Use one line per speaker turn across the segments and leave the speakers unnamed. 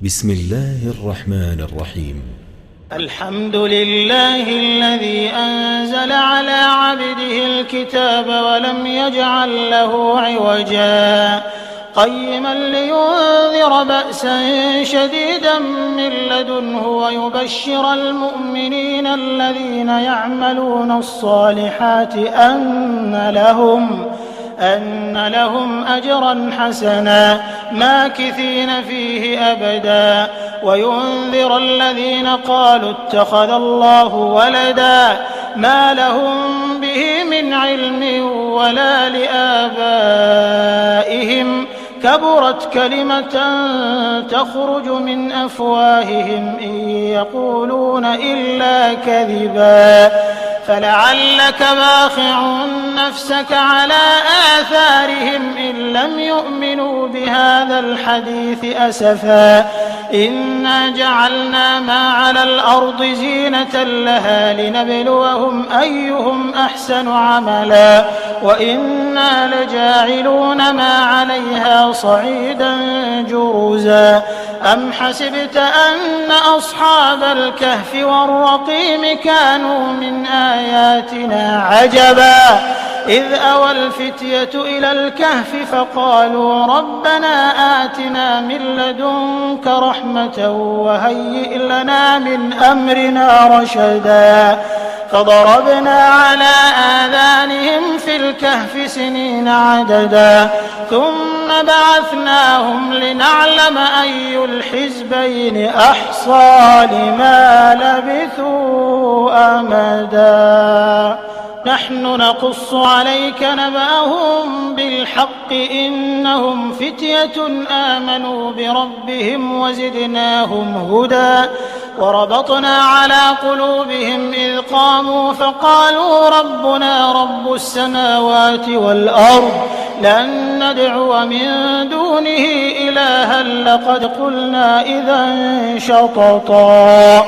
بسم الله الرحمن الرحيم.
الحمد لله الذي أنزل على عبده الكتاب ولم يجعل له عوجا قيما لينذر بأسا شديدا من لدنه ويبشر المؤمنين الذين يعملون الصالحات أن لهم أجرا حسنا ماكثين فيه أبدا وينذر الذين قالوا اتخذ الله ولدا ما لهم به من علم ولا لآبائهم كبرت كلمة تخرج من أفواههم إن يقولون إلا كذبا فلعلك باخع نفسك على آثارهم إن لم يؤمنوا بهذا الحديث أسفا إنا جعلنا ما على الأرض زينة لها لنبلوهم أيهم أحسن عملا وإنا لجاعلون ما عليها صعيدا جرزا أم حسبت أن أصحاب الكهف والرقيم كانوا من آياتنا عجبا إذ أوى الفتية إلى الكهف فقالوا ربنا آتنا من لدنك رحمة وهيئ لنا من أمرنا رشدا فضربنا على آذانهم في الكهف سنين عددا ثم بعثناهم لنعلم أي الحزبين أحصى لما لبثوا أمدا نحن نقص عليك نبأهم بالحق إنهم فتية آمنوا بربهم وزدناهم هدى وربطنا على قلوبهم إذ قاموا فقالوا ربنا رب السماوات والأرض لن ندعو من دونه إلها لقد قلنا إذا شططا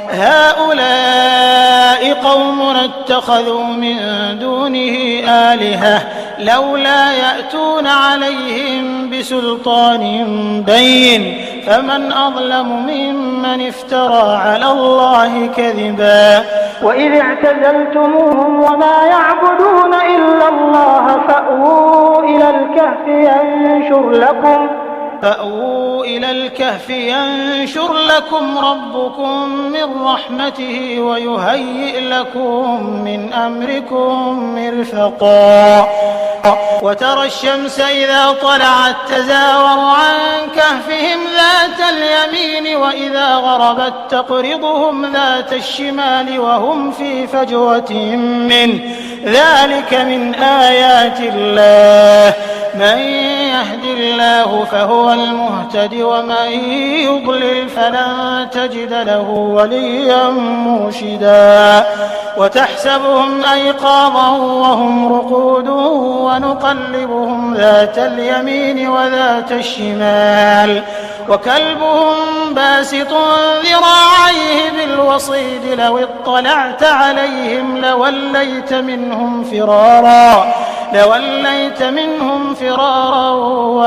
هؤلاء قومنا اتخذوا من دونه آلهة لولا يأتون عليهم بسلطان بين فمن أظلم ممن افترى على الله كذبا وإذ اعتزلتموهم وما يعبدون إلا الله فأووا إلى الكهف ينشر لكم ربكم من رحمته ويهيئ لكم من أمركم مرفقا وترى الشمس إذا طلعت تزاور عن كهفهم ذات اليمين وإذا غربت تقرضهم ذات الشمال وهم في فجوة منه ذلك من آيات الله من يهد الله فهو المهتد ومن يضلل فلن تجد له وليا مرشدا وتحسبهم أيقاظا وهم رقود ونقلبهم ذات اليمين وذات الشمال وكلبهم باسط ذراعيه بالوصيد لو اطلعت عليهم لوليت منهم فرارا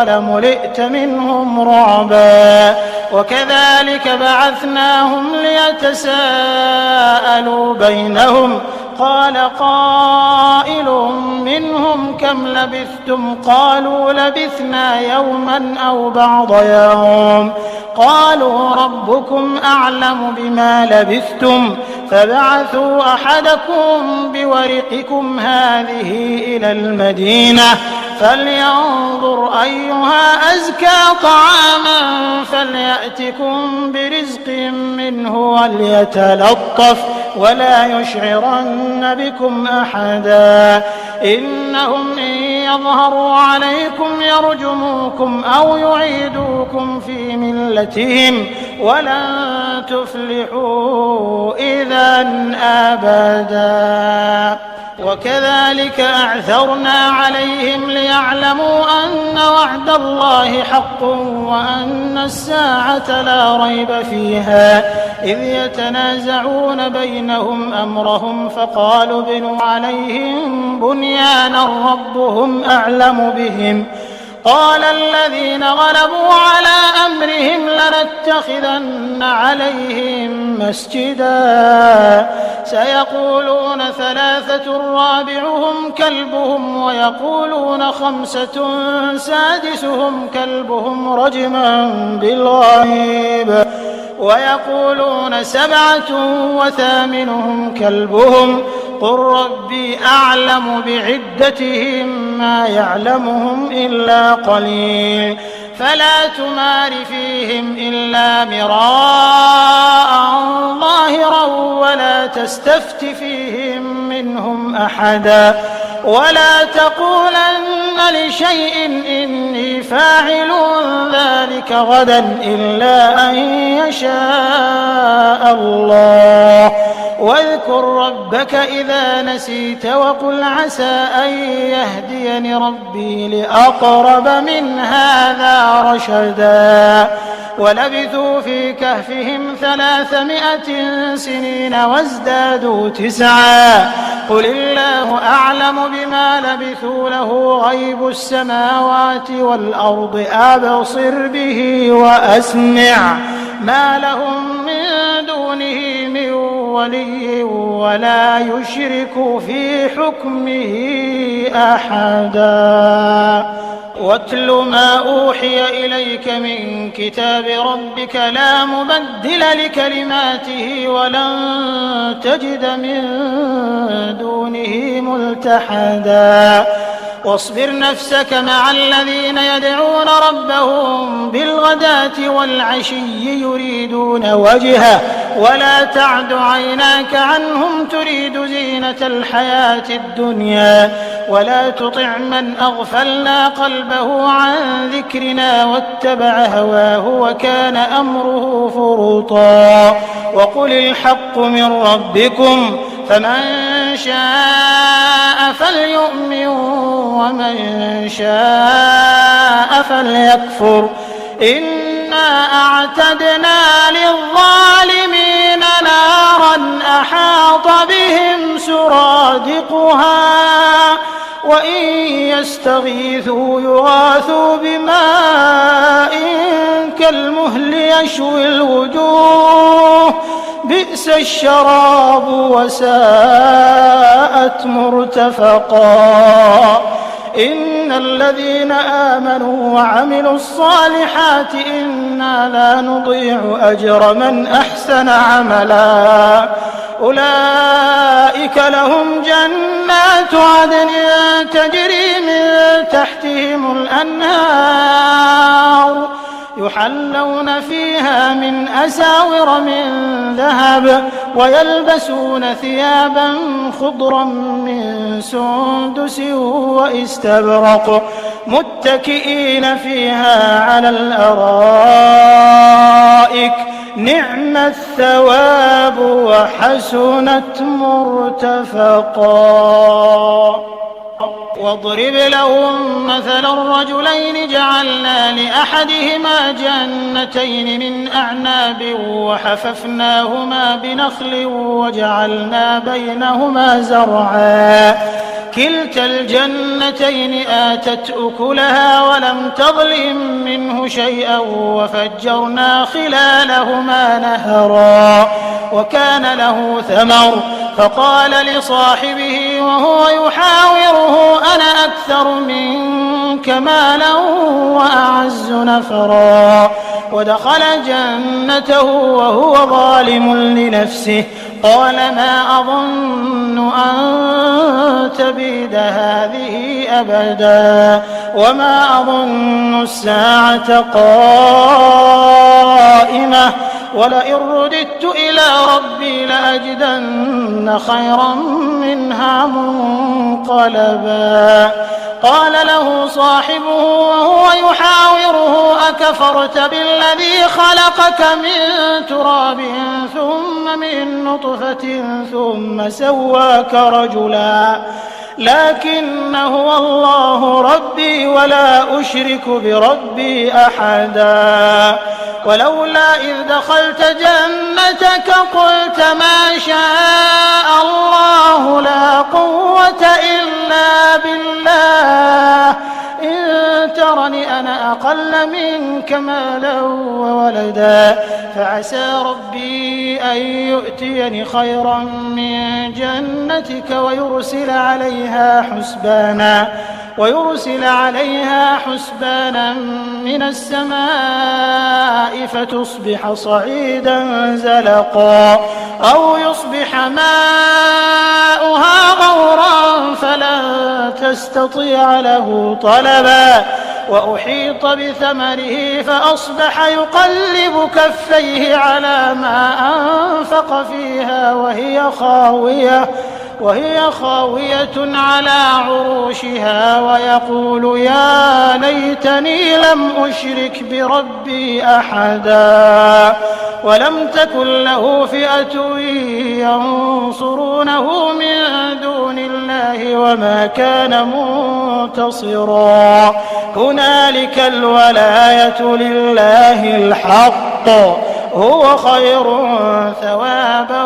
ولملئت منهم رعبا وكذلك بعثناهم ليتساءلوا بينهم قال قائل منهم كم لبثتم قالوا لبثنا يوما أو بعض يوم قالوا ربكم أعلم بما لبثتم فبعثوا أحدكم بورقكم هذه إلى المدينة فلينظر أيها أزكى طعاما فليأتكم برزق منه وليتلطف ولا يشعرن بكم أحدا إنهم إن يظهروا عليكم يرجموكم أو يعيدوكم في ملتهم ولن تفلحوا إذا أبدا وكذلك أعثرنا عليهم ليعلموا أن وعد الله حق وأن الساعة لا ريب فيها إذ يتنازعون بينهم أمرهم فقالوا ابنوا عليهم بنيانا ربهم أعلم بهم قال الذين غلبوا على أمرهم لنتخذن عليهم مسجدا سيقولون 3 رابعهم كلبهم ويقولون 5 سادسهم كلبهم رجما بالغيب ويقولون 7 وثامنهم كلبهم قل ربي أعلم بعدتهم ما يعلمهم إلا قليل فلا تمار فيهم إلا مراء ظاهرا ولا تستفت فيهم منهم أحدا ولا تقولن لشيء إني فاعل ذلك غدا إلا أن يشاء الله واذكر ربك إذا نسيت وقل عسى أن يهديني ربي لأقرب من هذا رشدا ولبثوا في كهفهم 300 سنين وازدادوا 9 قل الله أعلم بما لبثوا له غيب السماوات والأرض أبصر به وأسمع ما لهم من دونه من ولي ولا يشرك في حكمه أحدا واتل ما أوحي إليك من كتاب ربك لا مبدل لكلماته ولن تجد من دونه ملتحدا واصبر نفسك مع الذين يدعون ربهم بالغداة والعشي يريدون وجهه ولا تعد عيناك عنهم تريد زينة الحياة الدنيا ولا تطع من أغفلنا قلبه عن ذكرنا واتبع هواه وكان أمره فرطا وقل الحق من ربكم فمن شاء فليؤمن ومن شاء فليكفر إنا أعتدنا للظالمين نارا أحاط بهم سرادقها وإن يستغيثوا يغاثوا بماء كالمهل يشوي الوجوه بئس الشراب وساءت مرتفقا إن الذين آمنوا وعملوا الصالحات إنا لا نضيع أجر من أحسن عملا أولئك لهم جنات عدن تجري من تحتهم الأنهار يحلون فيها من أساور من ذهب ويلبسون ثيابا خضرا من سندس واستبرق متكئين فيها على الأرائك نعم الثواب وحسنت مرتفقا واضرب لهم مثلا الرجلين جعلنا لأحدهما جنتين من أعناب وحففناهما بنخل وجعلنا بينهما زرعا كلتا الجنتين آتت أكلها ولم تظلم منه شيئا وفجرنا خلالهما نهرا وكان له ثمر فقال لصاحبه وهو يحاوره أنا أكثر منك مالا وأعز نفرا ودخل جنته وهو ظالم لنفسه قال ما أظن أن تبيد هذه أبدا وما أظن الساعة قائمة ولئن رددت إلى ربي لأجدن خيرا منها منقلبا قال له صاحبه وهو يحاوره أكفرت بالذي خلقك من تراب ثم من نطفة ثم سواك رجلا لكن هو الله ربي ولا أشرك بربي أحدا ولولا إذ دخلت جنتك قلت ما شاء الله لا قوة إلا بالله إن ترني أقل منك مالا وولدا فعسى ربي أن يؤتيني خيرا من جنتك ويرسل عليها حسبانا من السماء فتصبح صعيدا زلقا أو يصبح ماؤها غورا فلن تستطيع له طلبا وأحيط بثمره فأصبح يقلب كفيه على ما أنفق فيها وهي خاوية على عروشها ويقول يا ليتني لم أشرك بربي أحدا ولم تكن له فئة ينصرونه من دون الله وما كان منتصرا هنالك الولاية لله الحق هو خير ثوابا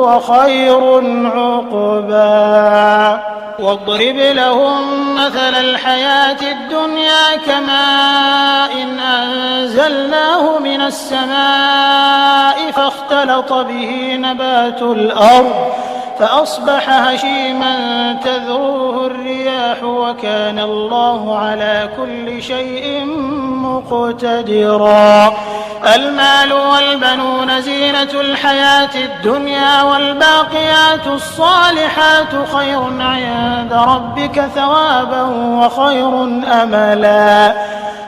وخير عقبا واضرب لهم مثل الحياة الدنيا كماء إن أنزلناه من السماء فاختلط به نبات الأرض فأصبح هشيما تذروه الرياح وكان الله على كل شيء مقتدرا المال والبنون زينة الحياة الدنيا والباقيات الصالحات خير عند ربك ثوابا وخير أملا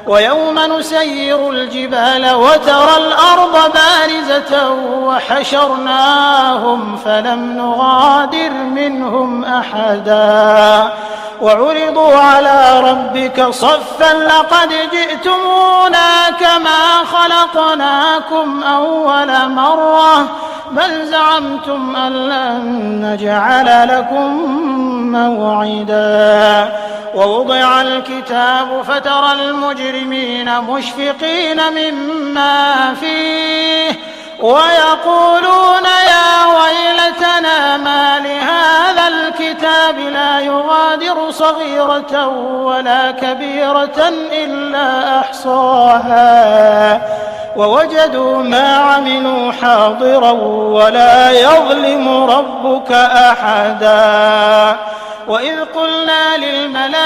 ويوم نسير الجبال وترى الأرض بارزة وحشرناهم فلم نغادر منهم أحدا وعرضوا على ربك صفا لقد جئتمونا كما خلقناكم أول مرة بل زعمتم أن لن نجعل لكم موعدا ووضع الكتاب فترى المجرمين مشفقين مما فيه ويقولون يا ويلتنا ما لهذا الكتاب لا يغادر صغيرة ولا كبيرة إلا أحصاها ووجدوا ما عملوا حاضرا ولا يظلم ربك أحدا وإذ قلنا للملائكة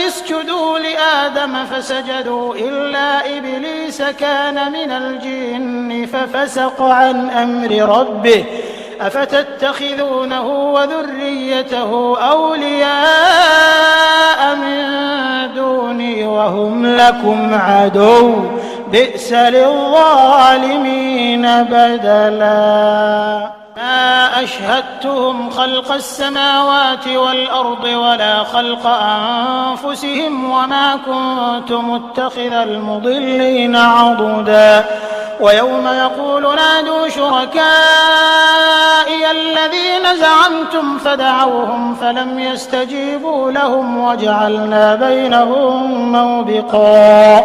اسجدوا لآدم فسجدوا إلا إبليس كان من الجن ففسق عن أمر ربه أفتتخذونه وذريته أولياء من دوني وهم لكم عدو بئس للظالمين بدلا ما أشهدتهم خلق السماوات والأرض ولا خلق أنفسهم وما كنت متخذ المضلين عضدا ويوم يقول نادوا شركائي الذين زعمتم فدعوهم فلم يستجيبوا لهم وجعلنا بينهم موبقا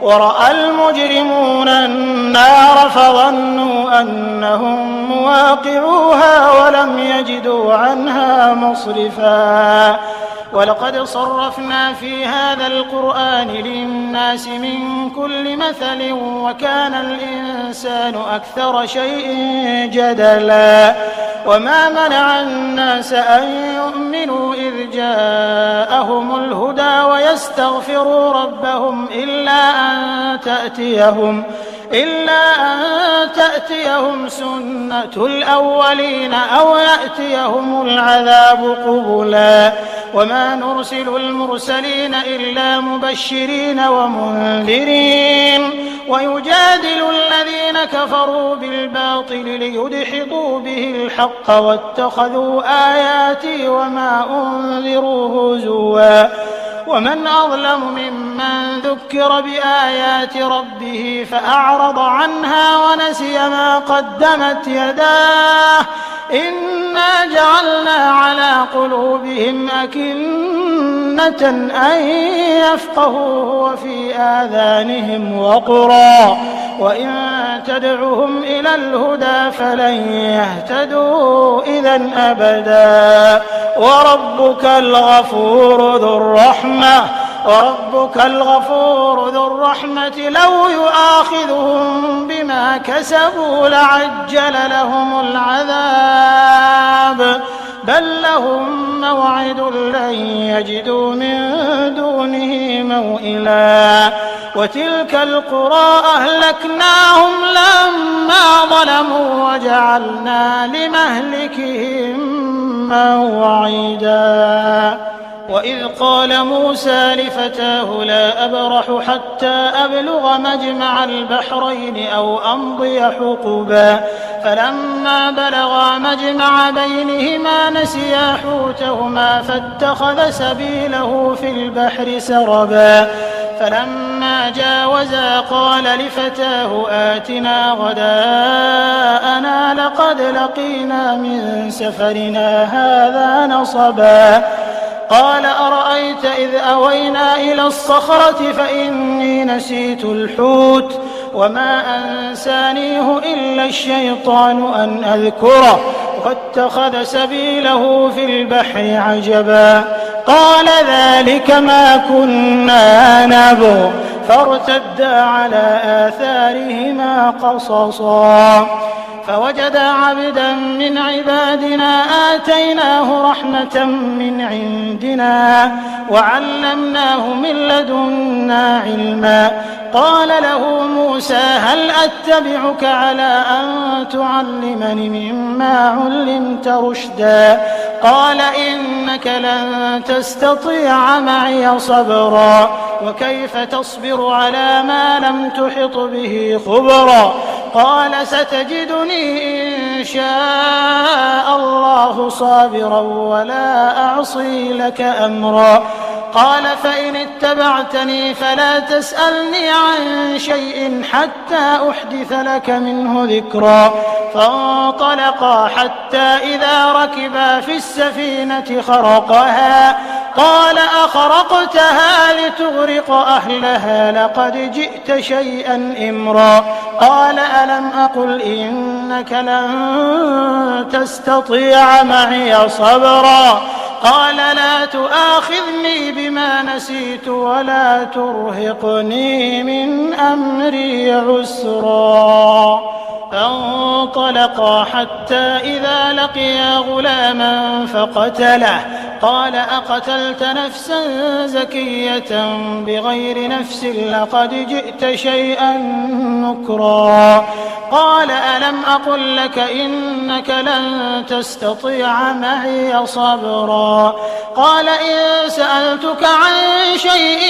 ورأى المجرمون النار فظنوا أنهم مواقعوها ولم يجدوا عنها مصرفا ولقد صرفنا في هذا القرآن للناس من كل مثل وكان الإنسان أكثر شيء جدلا وما منع الناس أن يؤمنوا إذ جاءهم الهدى ويستغفروا ربهم إلا أن تأتيهم سنة الأولين أو يأتيهم العذاب قبلا وما نرسل المرسلين إلا مبشرين ومنذرين ويجادل الذين كفروا بالباطل ليدحضوا به الحق واتخذوا آياتي وما أنذروا هزوا ومن أظلم ممن ذكر بآيات ربه فأعرض عنها ونسي ما قدمت يداه إنا جعلنا على قلوبهم أكنة أن يفقهوه وفي آذانهم وقرا وإن تدعهم إلى الهدى فلن يهتدوا إذا أبدا وربك الغفور ذو الرحمة وربك الغفور ذو الرحمة لو يؤاخذهم بما كسبوا لعجل لهم العذاب بل لهم موعد لن يجدوا من دونه موئلا وتلك القرى أهلكناهم لما ظلموا وجعلنا لمهلكهم موعدا وإذ قال موسى لفتاه لا أبرح حتى أبلغ مجمع البحرين أو أمضي حقبا فلما بلغا مجمع بينهما نسيا حوتهما فاتخذ سبيله في البحر سربا فلما جاوزا قال لفتاه آتنا غداءنا لقد لقينا من سفرنا هذا نصبا قال أرأيت إذ أوينا إلى الصخرة فإني نسيت الحوت وما أنسانيه إلا الشيطان أن أذكره واتخذ سبيله في البحر عجبا قال ذلك ما كنا نبغ فارتدا على آثارهما قصصا فوجدا عبدا من عبادنا آتيناه رحمة من عندنا وعلمناه من لدنا علما قال له موسى هل أتبعك على أن تعلمني مما علمت رشدا قال إنك لن تستطيع معي صبرا وكيف تصبر على ما لم تحط به خبرا قال ستجدني إن شاء الله صابرا ولا أعصي لك أمرا قال فإن اتبعتني فلا تسألني عن شيء حتى أحدث لك منه ذكرا فانطلقا حتى إذا ركبا في السفينة خرقها قال أخرقتها لتغرق أهلها لقد جئت شيئا إمرا قال ألم أقل إنك لن تستطيع معي صبرا قال لا تؤاخذني بما نسيت ولا ترهقني من أمري عسرا فانطلقا حتى إذا لقيا غلاما فقتله قال أقتلت نفسا زكية بغير نفس لقد جئت شيئا نكرا قال ألم أقل لك إنك لن تستطيع معي صبرا قال إن سألتك عن شيء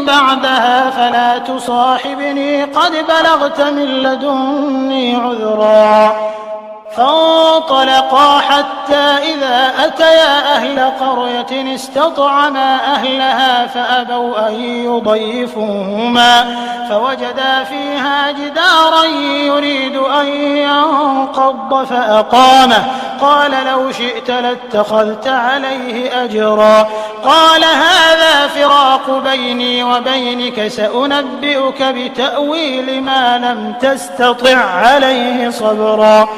بعدها فلا تصاحبني قد بلغت من لدني عذرا فانطلقا حتى إذا أتيا أهل قرية استطعما أهلها فأبوا أن يضيفوهما فوجدا فيها جدارا يريد أن ينقض فأقامه قال لو شئت لاتخذت عليه أجرا قال هذا فراق بيني وبينك سأنبئك بتأويل ما لم تستطع عليه صبرا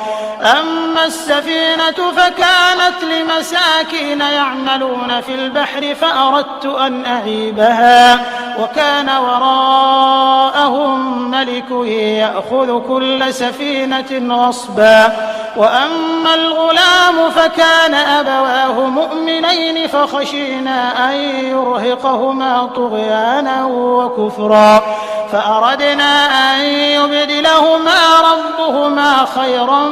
أما السفينة فكانت لمساكين يعملون في البحر فأردت أن أعيبها وكان وراءهم ملك يأخذ كل سفينة غصبا وأما الغلام فكان أبواه مؤمنين فخشينا أن يرهقهما طغيانا وكفرا فأردنا أن يبدلهما ربهما خيرا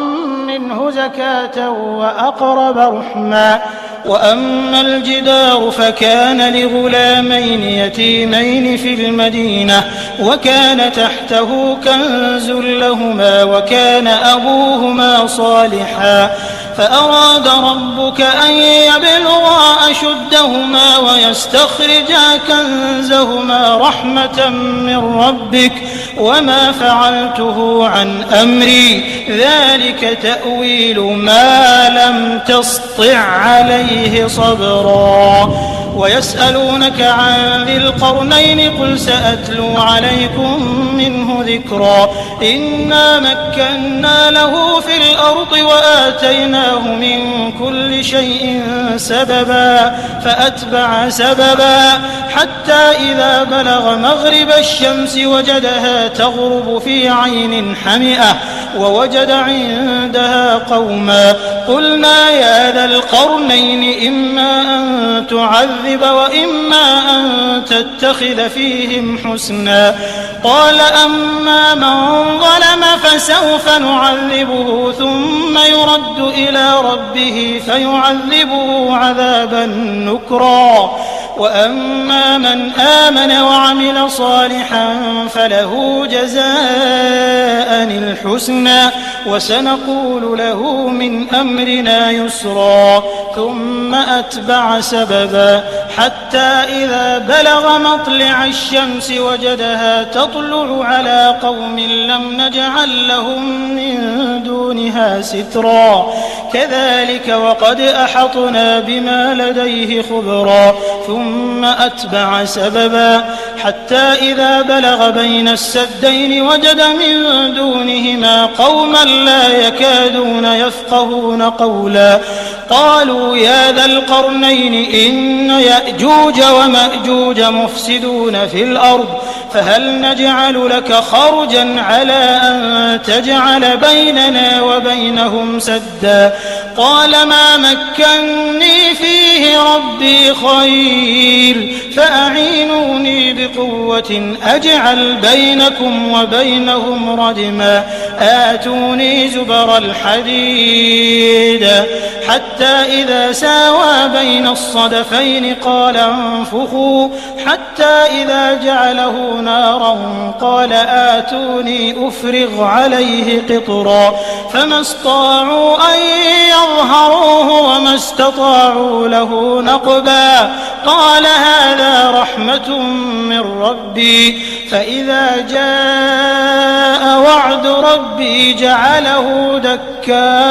منه زكاة وأقرب رحما وأما الجدار فكان لغلامين يتيمين في المدينة وكان تحته كنز لهما وكان أبوهما صالحا فأراد ربك أن يبلغا أشدهما ويستخرجا كنزهما رحمة من ربك وما فعلته عن أمري ذلك تأويل ما لم تسطع عليه صبرا ويسألونك عن ذي القرنين قل سأتلو عليكم منه ذكرا إنا مكنا له في الأرض وآتيناه من كل شيء سببا فأتبع سببا حتى إذا بلغ مغرب الشمس وجدها تغرب في عين حمئة ووجد عندها قوما قلنا يا ذا القرنين إما أن تعذب وإما أن تتخذ فيهم حسنا قال أما من ظلم فسوف نعذبه ثم يرد إلى ربه فيعذبه عذابا نكرا وأما من آمن وعمل صالحا فله جزاء الحسنى وسنقول له من أمرنا يسرا ثم أتبع سببا حتى إذا بلغ مطلع الشمس وجدها تطلع على قوم لم نجعل لهم من دونها سترا كذلك وقد أحطنا بما لديه خبرا ثم أتبع سببا حتى إذا بلغ بين السدين وجد من دونهما قوما لا يكادون يفقهون قولا قالوا يا ذا القرنين إن يأجوج ومأجوج مفسدون في الأرض فهل نجعل لك خرجا على أن تجعل بيننا وبينهم سدا قال ما مكني فيه ربي خير فأعينوني بقوة أجعل بينكم وبينهم ردما آتوني زبر الحديد حتى إذا ساوى بين الصدفين قال انفخوا حتى إذا جعله نارا قال آتوني أفرغ عليه قطرا فما استطاعوا أن يظهروه وما استطاعوا له نقبا قال هذا رحمة من ربي فإذا جاء وعد ربي جعله دكا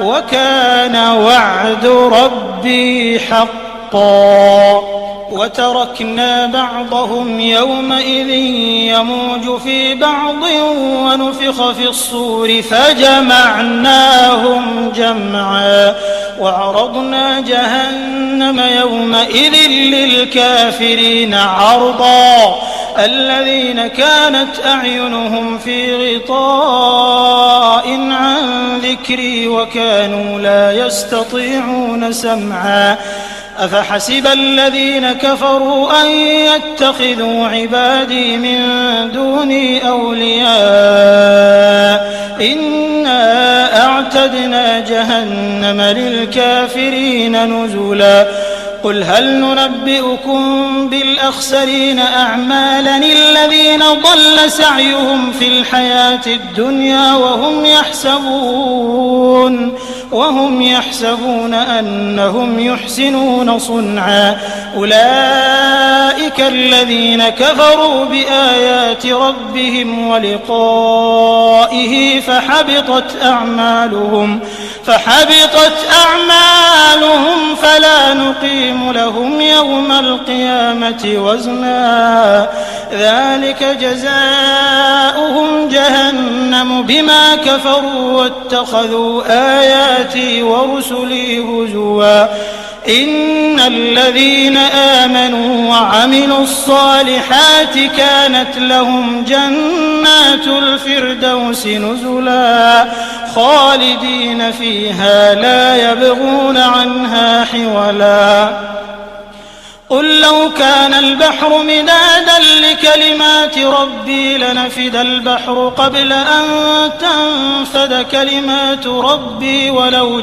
وكان وعد ربي حقا وتركنا بعضهم يومئذ يموج في بعض ونفخ في الصور فجمعناهم جمعا وعرضنا جهنم يومئذ للكافرين عرضا الذين كانت أعينهم في غطاء عن ذكري وكانوا لا يستطيعون سمعا أفحسب الذين كفروا أن يتخذوا عبادي من دوني أولياء إنا أعتدنا جهنم للكافرين نزلا قل هل ننبئكم بالأخسرين أعمالا الذين ضل سعيهم في الحياة الدنيا وهم يحسبون أنهم يحسنون صنعا أولئك الذين كفروا بآيات ربهم ولقائه فحبطت أعمالهم فلا نقيم لهم يوم القيامة وزنا ذلك جزاؤهم جهنم بما كفروا واتخذوا آياتي ورسلي هزوا إن الذين آمنوا وعملوا الصالحات كانت لهم جنات الفردوس نزلا خالدين فيها لا يبغون عنها حولا قل لو كان البحر مدادا لكلمات ربي لنفد البحر قبل أن تنفد كلمات ربي ولو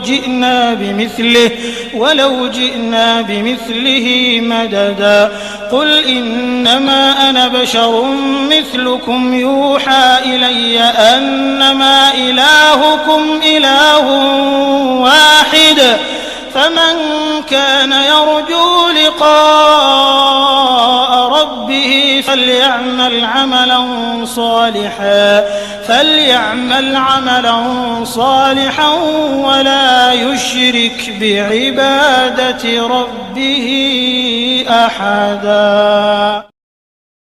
جئنا بمثله مددا قل إنما أنا بشر مثلكم يوحى إلي أنما إلهكم إله واحد فمن كان يرجو لقاء ربه فليعمل عملا صالحا ولا يشرك بعبادة ربه أحدا.